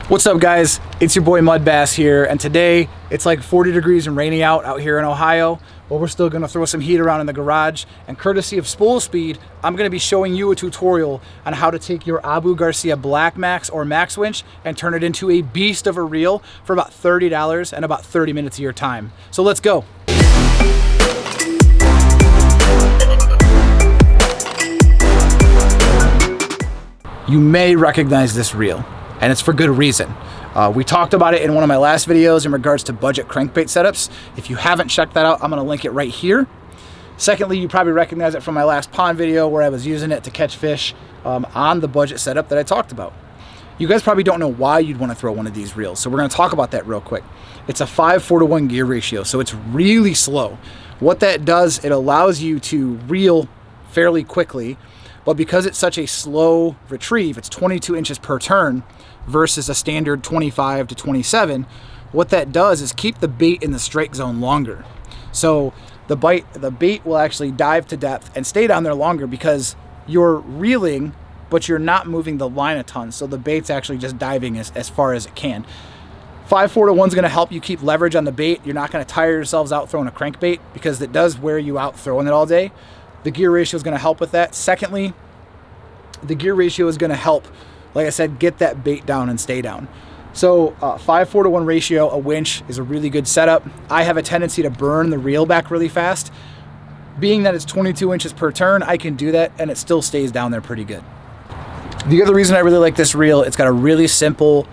What's up, guys? It's your boy Mud Bass here, and today it's like 40 degrees and rainy out here in Ohio, but we're still gonna throw some heat around in the garage. And courtesy of Spool Speed, I'm gonna be showing you a tutorial on how to take your Abu Garcia BlackMax or Maxwinch and turn it into a beast of a reel for about $30 and about 30 minutes of your time. So let's go. You may recognize this reel, and it's for good reason. We talked about it in one of my last videos in regards to budget crankbait setups. If you haven't checked that out, I'm gonna link it right here. Secondly, you probably recognize it from my last pond video where I was using it to catch fish on the budget setup that I talked about. You guys probably don't know why you'd wanna throw one of these reels, so we're gonna talk about that real quick. It's a 5:4:1 gear ratio, so it's really slow. What that does, it allows you to reel fairly quickly, but because it's such a slow retrieve, it's 22 inches per turn versus a standard 25 to 27, what that does is keep the bait in the strike zone longer. So the bait will actually dive to depth and stay down there longer because you're reeling, but you're not moving the line a ton. So the bait's actually just diving as far as it can. 5:4:1 is gonna help you keep leverage on the bait. You're not gonna tire yourselves out throwing a crankbait because it does wear you out throwing it all day. The gear ratio is gonna help with that. Secondly, the gear ratio is gonna help, like I said, get that bait down and stay down. So 5:4:1 ratio, a winch is a really good setup. I have a tendency to burn the reel back really fast. Being that it's 22 inches per turn, I can do that and it still stays down there pretty good. The other reason I really like this reel, it's got a really simple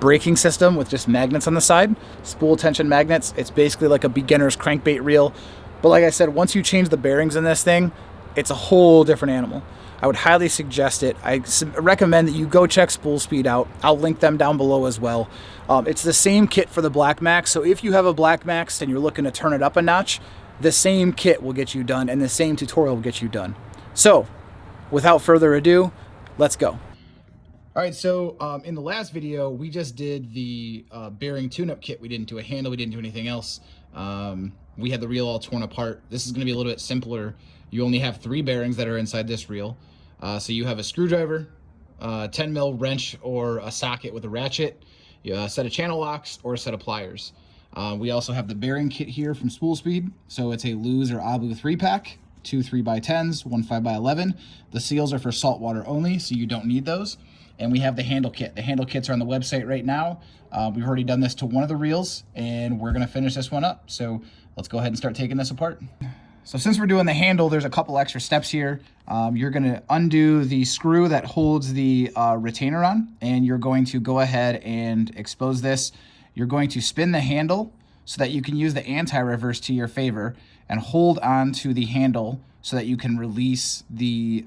braking system with just magnets on the side, spool tension magnets. It's basically like a beginner's crankbait reel. But like I said, once you change the bearings in this thing, it's a whole different animal. I would highly suggest it. I recommend that you go check Spool Speed out. I'll link them down below as well. It's the same kit for the BlackMax, so if you have a BlackMax and you're looking to turn it up a notch, the same kit will get you done and the same tutorial will get you done. So, without further ado, let's go. All right, so in the last video, we just did the bearing tune-up kit. We didn't do a handle, we didn't do anything else. We had the reel all torn apart. This is gonna be a little bit simpler. You only have 3 bearings that are inside this reel. So you have a screwdriver, 10 mil wrench or a socket with a ratchet, a set of channel locks, or a set of pliers. We also have the bearing kit here from Spool Speed. So it's a Luz or Abu 3-pack, 2 3x10s, 1 5x11. The seals are for saltwater only, so you don't need those. And we have the handle kit. The handle kits are on the website right now. We've already done this to one of the reels, and we're gonna finish this one up. So let's go ahead and start taking this apart. So since we're doing the handle, there's a couple extra steps here. You're gonna undo the screw that holds the retainer on, and you're going to go ahead and expose this. You're going to spin the handle so that you can use the anti-reverse to your favor and hold on to the handle so that you can release the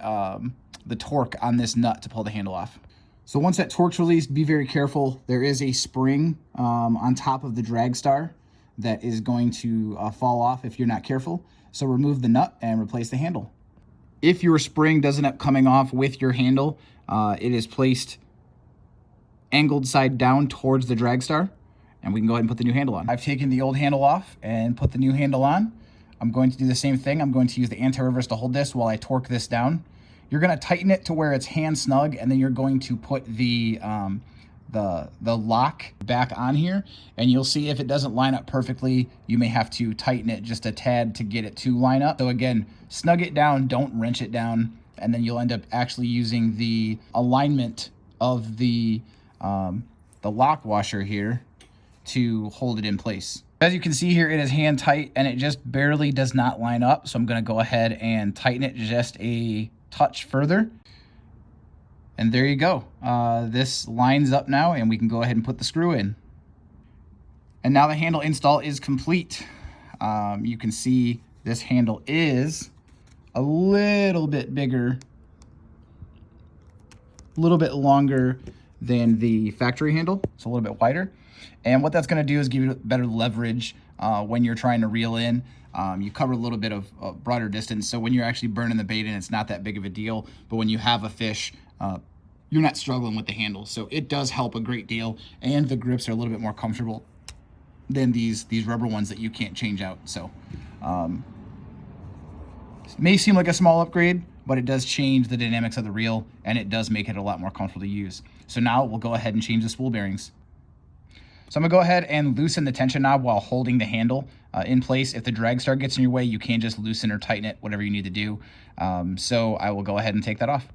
torque on this nut to pull the handle off. So once that torque's released, be very careful. There is a spring on top of the drag star that is going to fall off if you're not careful. So remove the nut and replace the handle. If your spring doesn't end up coming off with your handle, it is placed angled side down towards the drag star, and we can go ahead and put the new handle on. I've taken the old handle off and put the new handle on. I'm going to do the same thing. I'm going to use the anti-reverse to hold this while I torque this down. You're gonna tighten it to where it's hand snug, and then you're going to put the lock back on here, and you'll see if it doesn't line up perfectly, you may have to tighten it just a tad to get it to line up. So again, snug it down, don't wrench it down, and then you'll end up actually using the alignment of the lock washer here to hold it in place. As you can see here, it is hand tight and it just barely does not line up. So I'm gonna go ahead and tighten it just a touch further. And there you go. This lines up now, and we can go ahead and put the screw in. And now the handle install is complete. You can see this handle is a little bit bigger, a little bit longer than the factory handle. It's a little bit wider. And what that's gonna do is give you better leverage when you're trying to reel in. You cover a little bit of broader distance, so when you're actually burning the bait in, it's not that big of a deal. But when you have a fish, you're not struggling with the handle. So it does help a great deal, and the grips are a little bit more comfortable than these rubber ones that you can't change out. So it may seem like a small upgrade, but it does change the dynamics of the reel, and it does make it a lot more comfortable to use. So now we'll go ahead and change the spool bearings. So I'm gonna go ahead and loosen the tension knob while holding the handle in place. If the drag star gets in your way, you can just loosen or tighten it, whatever you need to do. So I will go ahead and take that off.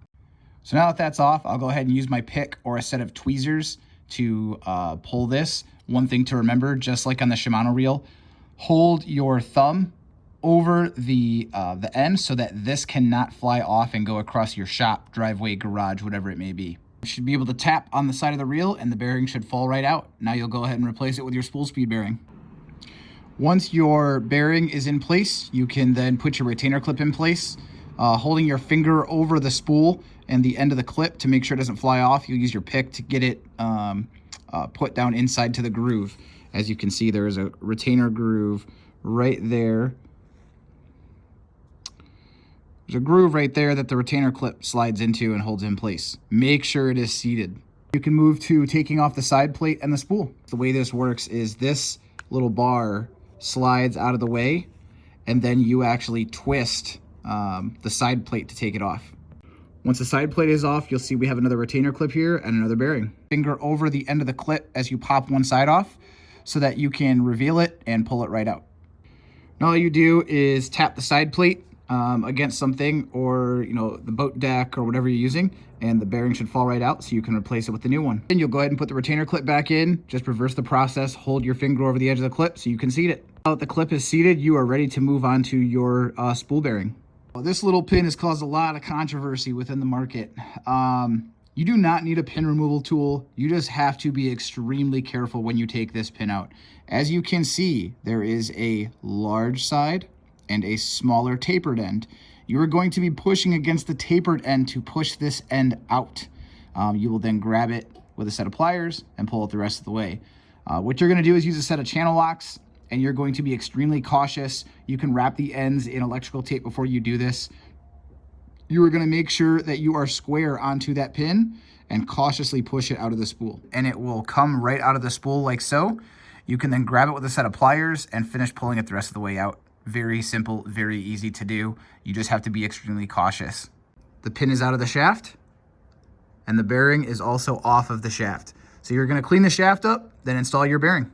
So now that that's off, I'll go ahead and use my pick or a set of tweezers to pull this. One thing to remember, just like on the Shimano reel, hold your thumb over the end so that this cannot fly off and go across your shop, driveway, garage, whatever it may be. You should be able to tap on the side of the reel and the bearing should fall right out. Now you'll go ahead and replace it with your spool speed bearing. Once your bearing is in place, you can then put your retainer clip in place. Holding your finger over the spool and the end of the clip to make sure it doesn't fly off, you'll use your pick to get it put down inside to the groove. As you can see, there is a retainer groove right there. There's a groove right there that the retainer clip slides into and holds in place. Make sure it is seated. You can move to taking off the side plate and the spool. The way this works is this little bar slides out of the way, and then you actually twist the side plate to take it off. Once the side plate is off, you'll see we have another retainer clip here and another bearing. Finger over the end of the clip as you pop one side off so that you can reveal it and pull it right out. Now all you do is tap the side plate against something, or the boat deck or whatever you're using, and the bearing should fall right out so you can replace it with the new one. Then you'll go ahead and put the retainer clip back in. Just reverse the process, hold your finger over the edge of the clip so you can seat it. Now that the clip is seated, you are ready to move on to your spool bearing. Well, this little pin has caused a lot of controversy within the market. You do not need a pin removal tool. You just have to be extremely careful when you take this pin out. As you can see, there is a large side and a smaller tapered end. You are going to be pushing against the tapered end to push this end out. You will then grab it with a set of pliers and pull it the rest of the way. What you're gonna do is use a set of channel locks, and you're going to be extremely cautious. You can wrap the ends in electrical tape before you do this. You are gonna make sure that you are square onto that pin and cautiously push it out of the spool. And it will come right out of the spool like so. You can then grab it with a set of pliers and finish pulling it the rest of the way out. Very simple, very easy to do. You just have to be extremely cautious. The pin is out of the shaft, and the bearing is also off of the shaft. So you're gonna clean the shaft up, then install your bearing.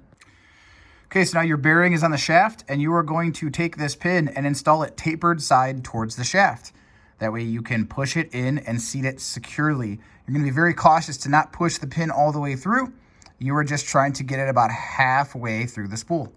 Okay, so now your bearing is on the shaft, and you are going to take this pin and install it tapered side towards the shaft. That way you can push it in and seat it securely. You're gonna be very cautious to not push the pin all the way through. You are just trying to get it about halfway through the spool.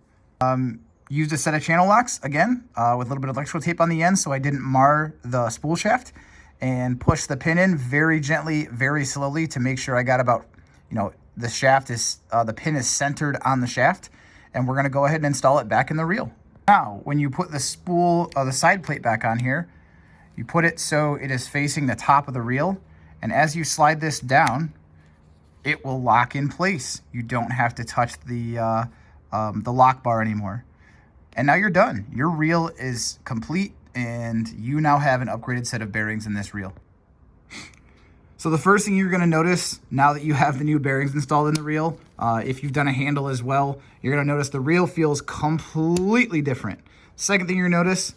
Used a set of channel locks, again, with a little bit of electrical tape on the end so I didn't mar the spool shaft, and push the pin in very gently, very slowly to make sure I got about, the shaft is, the pin is centered on the shaft, and we're gonna go ahead and install it back in the reel. Now, when you put the spool, the side plate back on here, you put it so it is facing the top of the reel, and as you slide this down, it will lock in place. You don't have to touch the lock bar anymore. And now you're done. Your reel is complete, and you now have an upgraded set of bearings in this reel. So the first thing you're gonna notice now that you have the new bearings installed in the reel, if you've done a handle as well, you're gonna notice the reel feels completely different. Second thing you're gonna notice,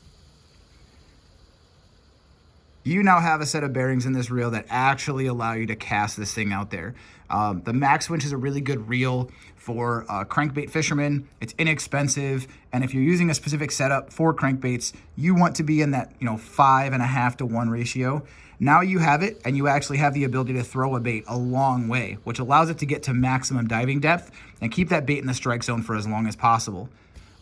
you now have a set of bearings in this reel that actually allow you to cast this thing out there. The Maxwinch is a really good reel for crankbait fishermen. It's inexpensive, and if you're using a specific setup for crankbaits, you want to be in that 5.5 to 1 ratio. Now you have it, and you actually have the ability to throw a bait a long way, which allows it to get to maximum diving depth and keep that bait in the strike zone for as long as possible.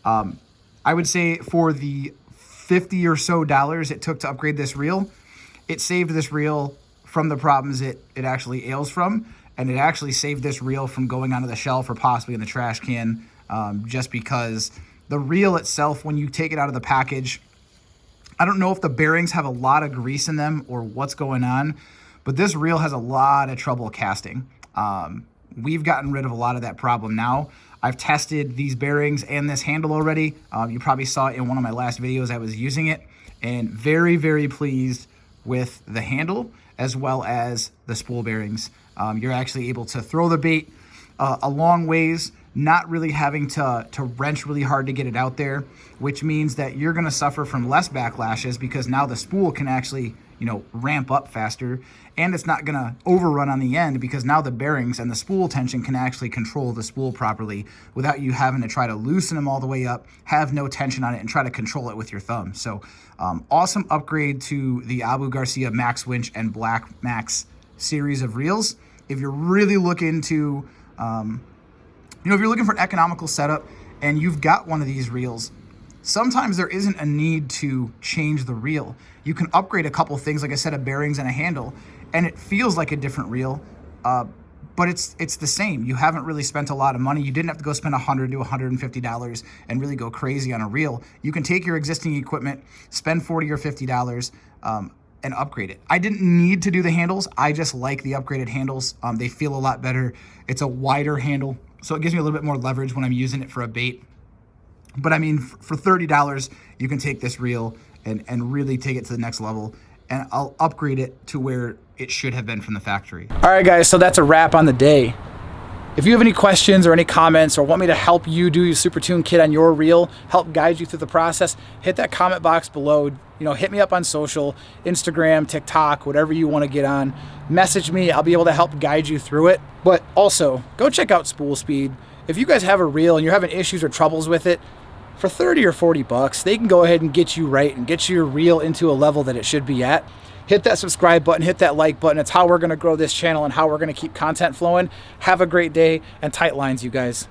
I would say for the $50 or so it took to upgrade this reel, it saved this reel from the problems it actually ails from, and it actually saved this reel from going onto the shelf or possibly in the trash can, just because the reel itself, when you take it out of the package, I don't know if the bearings have a lot of grease in them or what's going on, but this reel has a lot of trouble casting. We've gotten rid of a lot of that problem now. I've tested these bearings and this handle already. You probably saw it in one of my last videos I was using it, and very, very pleased with the handle as well as the spool bearings. You're actually able to throw the bait a long ways, not really having to wrench really hard to get it out there, which means that you're gonna suffer from less backlashes because now the spool can actually you know, ramp up faster, and it's not gonna overrun on the end because now the bearings and the spool tension can actually control the spool properly without you having to try to loosen them all the way up, have no tension on it, and try to control it with your thumb. So awesome upgrade to the Abu Garcia Maxwinch and BlackMax series of reels. If you're really looking to, you know, if you're looking for an economical setup and you've got one of these reels, sometimes there isn't a need to change the reel. You can upgrade a couple things, like I said, a bearings and a handle, and it feels like a different reel, but it's the same. You haven't really spent a lot of money. You didn't have to go spend $100 to $150 and really go crazy on a reel. You can take your existing equipment, spend $40 or $50, and upgrade it. I didn't need to do the handles. I just like the upgraded handles. They feel a lot better. It's a wider handle, so it gives me a little bit more leverage when I'm using it for a bait. But I mean, for $30, you can take this reel and really take it to the next level, and I'll upgrade it to where it should have been from the factory. All right, guys, so that's a wrap on the day. If you have any questions or any comments or want me to help you do your Super Tune kit on your reel, help guide you through the process, hit that comment box below. You know, hit me up on social, Instagram, TikTok, whatever you want to get on. Message me. I'll be able to help guide you through it. But also, go check out Spool Speed. If you guys have a reel and you're having issues or troubles with it, for 30 or 40 bucks, they can go ahead and get you right and get your reel into a level that it should be at. Hit that subscribe button, hit that like button. It's how we're going to grow this channel and how we're going to keep content flowing. Have a great day and tight lines, you guys.